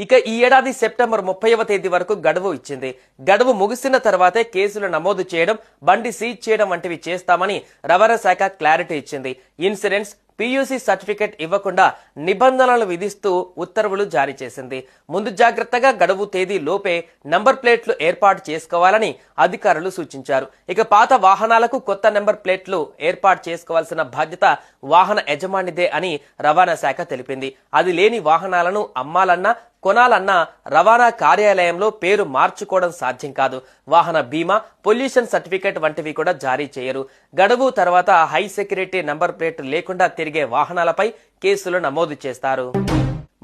ఇక ఈ ఏడాది సెప్టెంబర్ 30వ తేదీ వరకు గడువు ఇచ్చింది. గడువు ముగిసిన తర్వాతే కేసులు నమోదు చేయడం, బండి సీజ్ చేయడం వంటివి చేస్తామని రవాణా శాఖ క్లారిటీ ఇచ్చింది. ఇన్సూరెన్స్, పియూసీ సర్టిఫికెట్ ఇవ్వకుండా నిబంధనలు విధిస్తూ ఉత్తర్వులు జారీ చేసింది. ముందు జాగ్రత్తగా గడువు తేదీ లోపే నంబర్ ప్లేట్లు ఏర్పాటు చేసుకోవాలని అధికారులు సూచించారు. ఇక పాత వాహనాలకు కొత్త నెంబర్ ప్లేట్లు ఏర్పాటు చేసుకోవాల్సిన బాధ్యత వాహన యజమానిదే అని రవాణా శాఖ తెలిపింది. అది లేని వాహనాలను అమ్మాలన్నా కొనాలన్నా రవాణా కార్యాలయంలో పేరు మార్చుకోవడం సాధ్యం కాదు. వాహన బీమా, పొల్యూషన్ సర్టిఫికేట్ వంటివి కూడా జారీ చేయరు. గడువు తర్వాత హై సెక్యూరిటీ నంబర్ ప్లేట్ లేకుండా తిరిగే వాహనాలపై కేసులు నమోదు చేస్తారు.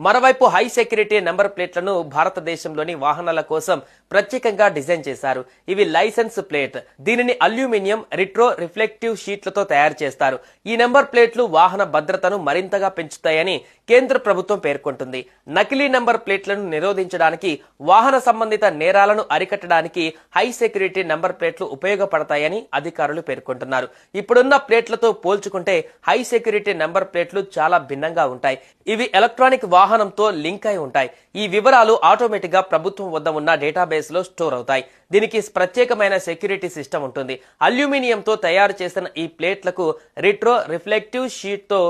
మరోవైపు హై సెక్యూరిటీ నెంబర్ ప్లేట్లను భారతదేశంలోని వాహనాల కోసం ప్రత్యేకంగా డిజైన్ చేశారు. ఇవి లైసెన్స్ ప్లేట్. దీనిని అల్యూమినియం రిట్రో రిఫ్లెక్టివ్ షీట్లతో తయారు చేస్తారు. ఈ నెంబర్ ప్లేట్లు వాహన భద్రతను మరింతగా పెంచుతాయని కేంద్ర ప్రభుత్వం పేర్కొంటుంది. నకిలీ నెంబర్ ప్లేట్లను నిరోధించడానికి, వాహన సంబంధిత నేరాలను అరికట్టడానికి హై సెక్యూరిటీ నెంబర్ ప్లేట్లు ఉపయోగపడతాయని అధికారులు పేర్కొంటున్నారు. ఇప్పుడున్న ప్లేట్లతో పోల్చుకుంటే హై సెక్యూరిటీ నెంబర్ ప్లేట్లు చాలా భిన్నంగా ఉంటాయి. ఇవి ఎలక్ట్రానిక్ వాహనంతో లింక్ అయి ఉంటాయి. ఈ వివరాలు ఆటోమేటిక్ గా ప్రభుత్వం వద్ద ఉన్న డేటాబేస్ లో స్టోర్ అవుతాయి. దీనికి ప్రత్యేకమైన సెక్యూరిటీ సిస్టమ్ ఉంటుంది. అల్యూమినియంతో తయారు చేసిన ఈ ప్లేట్లకు రిట్రో రిఫ్లెక్టివ్ షీట్ తో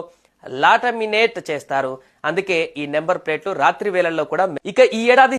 లాటమినేట్ చేస్తారు. అందుకే ఈ నెంబర్ ప్లేట్లు రాత్రి వేళల్లో కూడా. ఇక ఈ ఏడాది